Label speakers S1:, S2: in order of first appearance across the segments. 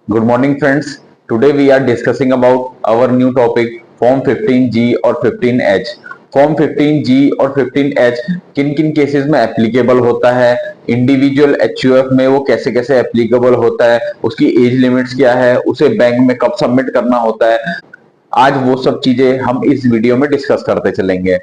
S1: Good morning, friends. Today we are discussing about our new topic Form 15G और 15H. Form 15G और 15H किन किन cases में applicable होता है, इंडिविजुअल एचयूएफ में वो कैसे कैसे एप्लीकेबल होता है, उसकी एज लिमिट्स क्या है, उसे बैंक में कब सबमिट करना होता है। आज वो सब चीजें हम इस वीडियो में डिस्कस करते चलेंगे।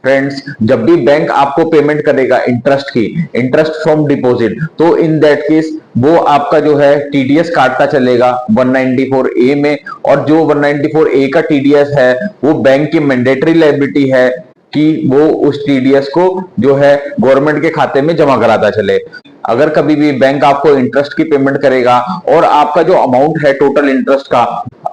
S1: फ्रेंड्स, जब भी बैंक आपको पेमेंट करेगा इंटरेस्ट फ्रॉम डिपॉजिट, तो इन दैट केस वो आपका जो है टीडीएस काटता चलेगा 194A में। और जो 194A का टीडीएस है वो बैंक की मैंडेटरी लायबिलिटी है कि वो उस टीडीएस को जो है गवर्नमेंट के खाते में जमा कराता चले। अगर कभी भी बैंक आपको इंटरेस्ट की पेमेंट करेगा और आपका जो अमाउंट है टोटल इंटरेस्ट का,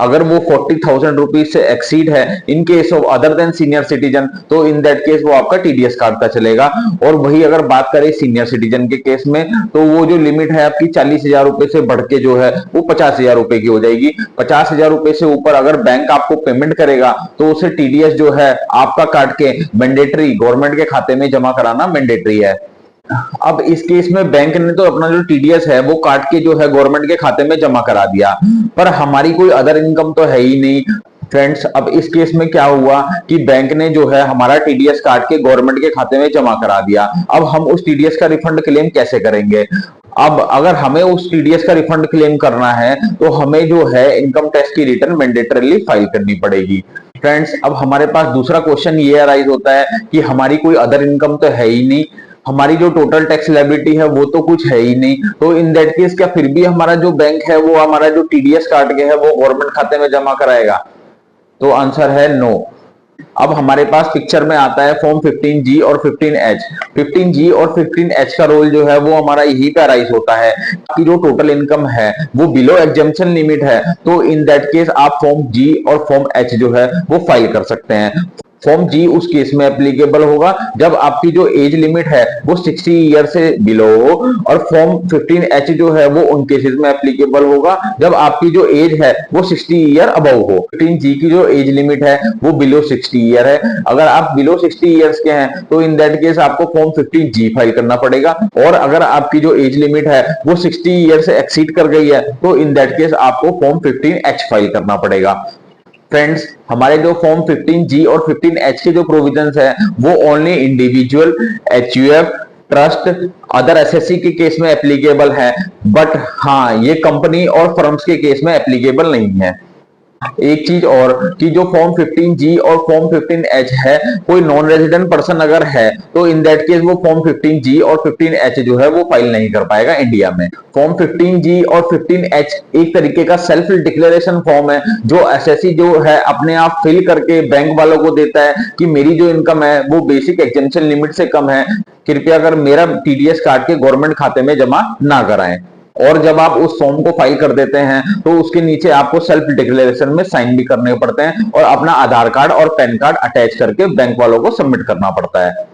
S1: अगर वो 40,000 रुपीज से एक्सीड है in case of other than senior citizen, तो इन दैट केस वो आपका टीडीएस काटता चलेगा। और वही अगर बात करें सीनियर सिटीजन के केस में, तो वो जो लिमिट है आपकी 40,000 रुपए से बढ़ के जो है वो 50,000 रुपए की हो जाएगी। 50,000 रुपए से ऊपर अगर बैंक आपको पेमेंट करेगा तो उसे टीडीएस जो है आपका काट के मैंडेटरी गवर्नमेंट के खाते में जमा कराना मैंडेटरी है। अब इस केस में बैंक ने तो अपना जो टीडीएस है वो काट के जो है गवर्नमेंट के खाते में जमा करा दिया, पर हमारी कोई अदर इनकम तो है ही नहीं। फ्रेंड्स, अब इस केस में क्या हुआ कि बैंक ने जो है हमारा टीडीएस काट के गवर्नमेंट के खाते में जमा करा दिया। अब हम उस टीडीएस का रिफंड क्लेम कैसे करेंगे? अब अगर हमें उस टीडीएस का रिफंड क्लेम करना है तो हमें जो है इनकम टैक्स की रिटर्न मैंडेटरीली फाइल करनी पड़ेगी। फ्रेंड्स, अब हमारे पास दूसरा क्वेश्चन ये अराइज होता है कि हमारी कोई अदर इनकम तो है ही नहीं, हमारी जो टोटल टैक्स लायबिलिटी है वो तो कुछ है ही नहीं, तो इन दैट केस क्या फिर भी हमारा जो बैंक है वो हमारा जो टीडीएस काट के है वो गवर्नमेंट खाते में जमा कराएगा? तो आंसर है नो। अब हमारे पास पिक्चर में आता है फॉर्म 15G और 15H। 15G और 15H का रोल जो है वो हमारा यही पे अराइज होता है कि जो टोटल इनकम है वो बिलो एग्जेम्पशन लिमिट है, तो इन दैट केस आप फॉर्म G और फॉर्म H जो है वो फाइल कर सकते हैं। फॉर्म जी उस केस में एप्लीकेबल होगा जब आपकी जो एज लिमिट है वो 60 ईयर से बिलो हो, और फॉर्म 15H जो है वो उन केसेस में एप्लीकेबल होगा जब आपकी जो एज है वो 60 ईयर अबव हो। 15G की जो एज लिमिट है वो बिलो 60 ईयर है। अगर आप बिलो 60 ईयर्स के हैं तो इन दैट केस आपको फॉर्म 15G फाइल करना पड़ेगा, और अगर आपकी जो एज लिमिट है वो 60 ईयर से एक्सीड कर गई है तो इन दैट केस आपको फॉर्म 15H फाइल करना पड़ेगा। फ्रेंड्स, हमारे जो फॉर्म 15G और 15H के जो प्रोविजंस है वो only individual, HUF, trust, other SSC के केस में एप्लीकेबल है, बट हाँ ये कंपनी और फर्म्स के केस में एप्लीकेबल नहीं है। एक चीज और कि जो फॉर्म 15G और फॉर्म 15H है, कोई नॉन रेजिडेंट पर्सन अगर है तो इन दैट केस वो फॉर्म 15G और 15H जो है वो फाइल नहीं कर पाएगा इंडिया में। फॉर्म 15G और 15H एक तरीके का सेल्फ डिक्लेरेशन फॉर्म है जो एसएससी जो है अपने आप फिल करके बैंक वालों को देता है कि मेरी जो इनकम है वो बेसिक एग्जेम्पशन लिमिट से कम है, कृपया कर मेरा टीडीएस काट के गवर्नमेंट खाते में जमा ना कराएं। और जब आप उस फॉर्म को फाइल कर देते हैं तो उसके नीचे आपको सेल्फ डिक्लेरेशन में साइन भी करने पड़ते हैं और अपना आधार कार्ड और पैन कार्ड अटैच करके बैंक वालों को सबमिट करना पड़ता है।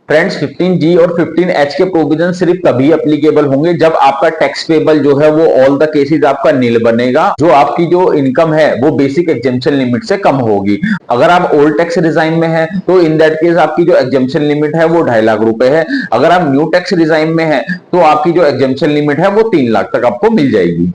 S1: फ्रेंड्स, 15G और 15H के प्रोविजन सिर्फ तभी एप्लीकेबल होंगे जब आपका टैक्स पेबल जो है वो ऑल द केसेस आपका नील बनेगा, जो आपकी जो इनकम है वो बेसिक एग्जेम्पशन लिमिट से कम होगी। अगर आप ओल्ड टैक्स रिजाइम में है तो इन दैट केस आपकी जो एग्जेम्पशन लिमिट है वो 2.5 लाख रुपए है। अगर आप न्यू टैक्स रिजाइम में है तो आपकी जो एग्जेम्पशन लिमिट है वो 3 लाख तक आपको मिल जाएगी।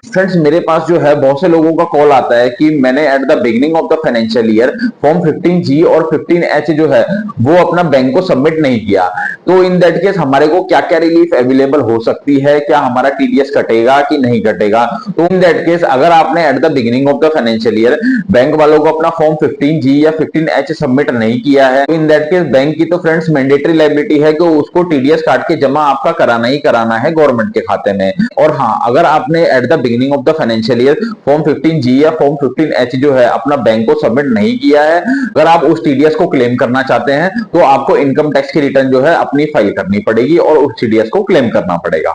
S1: फ्रेंड्स, मेरे पास जो है बहुत से लोगों का कॉल आता है कि मैंने at the beginning of the financial year form 15G और 15H जो है वो अपना बैंक को सबमिट नहीं किया, तो इन दैट केस हमारे को क्या क्या रिलीफ अवेलेबल हो सकती है, क्या हमारा टीडीएस कटेगा कि नहीं कटेगा? तो इन दैट केस अगर आपने at the beginning of the financial year bank वालों को अपना फॉर्म 15G या 15H सबमिट नहीं किया है, तो इन दैट केस बैंक की तो फ्रेंड्स मैंडेटरी लायबिलिटी है कि उसको टीडीएस काट के जमा आपका कराना ही कराना है गवर्नमेंट के खाते में। और हाँ, अगर आपने at the beginning of the financial year form 15G या फॉर्म 15H जो है अपना बैंक को सबमिट नहीं किया है, अगर आप उस टीडीएस को क्लेम करना चाहते हैं तो आपको इनकम टैक्स की रिटर्न जो है अपनी फाइल करनी पड़ेगी और उस टीडीएस को क्लेम करना पड़ेगा।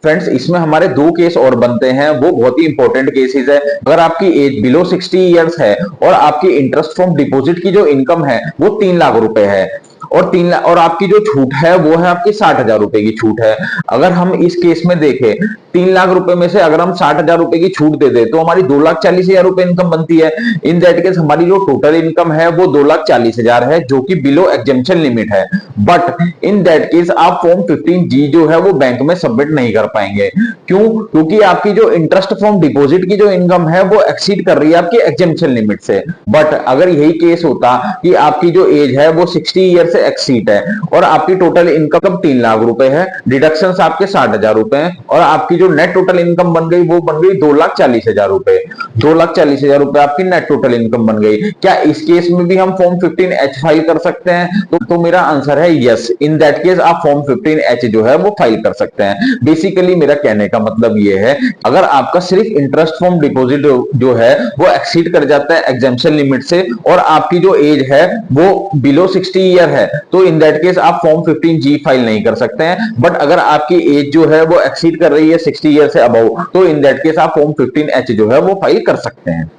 S1: फ्रेंड्स, इसमें हमारे 2 केस और बनते हैं, वो बहुत ही इंपॉर्टेंट केसेस है। अगर आपकी एज बिलो 60 इयर्स है और आपकी इंटरेस्ट फ्रॉम डिपॉजिट की जो इनकम है वो 3 लाख रुपए है, और 3 लाख, और आपकी जो छूट है वो है आपकी 60,000 रुपए की छूट है। अगर हम इस केस में देखें 3 लाख रुपए में से अगर हम 60,000 रुपए की छूट दे दे तो हमारी 2,40,000 रुपए इनकम बनती है। इन दैट केस हमारी जो टोटल इनकम है वो 2,40,000 है, जो कि बिलो एग्जेम्पशन लिमिट है। बट इन दैट केस आप फॉर्म 15G जो है वो बैंक में सबमिट नहीं कर पाएंगे। क्यों? क्योंकि आपकी जो इंटरेस्ट फ्रॉम डिपॉजिट की जो इनकम है वो एक्सीड कर रही है आपकी एग्जेम्पशन लिमिट से। बट अगर यही केस होता कि आपकी जो एज है वो 60 ईयर से एक्सीड है और आपकी टोटल इनकम 3 लाख रुपए है, डिडक्शन आपके 60,000 रुपए हैं, और आपकी जो नेट टोटल इनकम बन गई वो बन गई 2,40,000 रुपए। 2,40,000 रुपए आपकी नेट टोटल इनकम बन गई। क्या इस केस में भी हम फॉर्म 15H फाइल कर सकते हैं? तो मेरा आंसर है यस। इन दैट केस आप फॉर्म 15H जो है वो फाइल कर सकते हैं। बेसिकली मेरा कहने का मतलब ये है, अगर आपका सिर्फ इंटरेस्ट फ्रॉम डिपॉजिट जो है वो एक्सीड कर जाता है एग्जेम्पशन लिमिट से और आपकी जो एज है वो बिलो 60 ईयर है, तो इन दैट केस आप फॉर्म 15G फाइल नहीं कर सकते हैं। बट अगर आपकी एज जो है वो एक्सीड कर रही है 60 ईयर से अबव, तो इन दैट केस आप फॉर्म 15H जो है वो फाइल कर सकते हैं।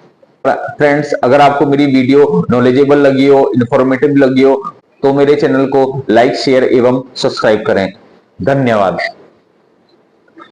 S1: फ्रेंड्स, अगर आपको मेरी वीडियो नॉलेजेबल लगी हो, इंफॉर्मेटिव लगी हो, तो मेरे चैनल को लाइक, शेयर एवं सब्सक्राइब करें। धन्यवाद।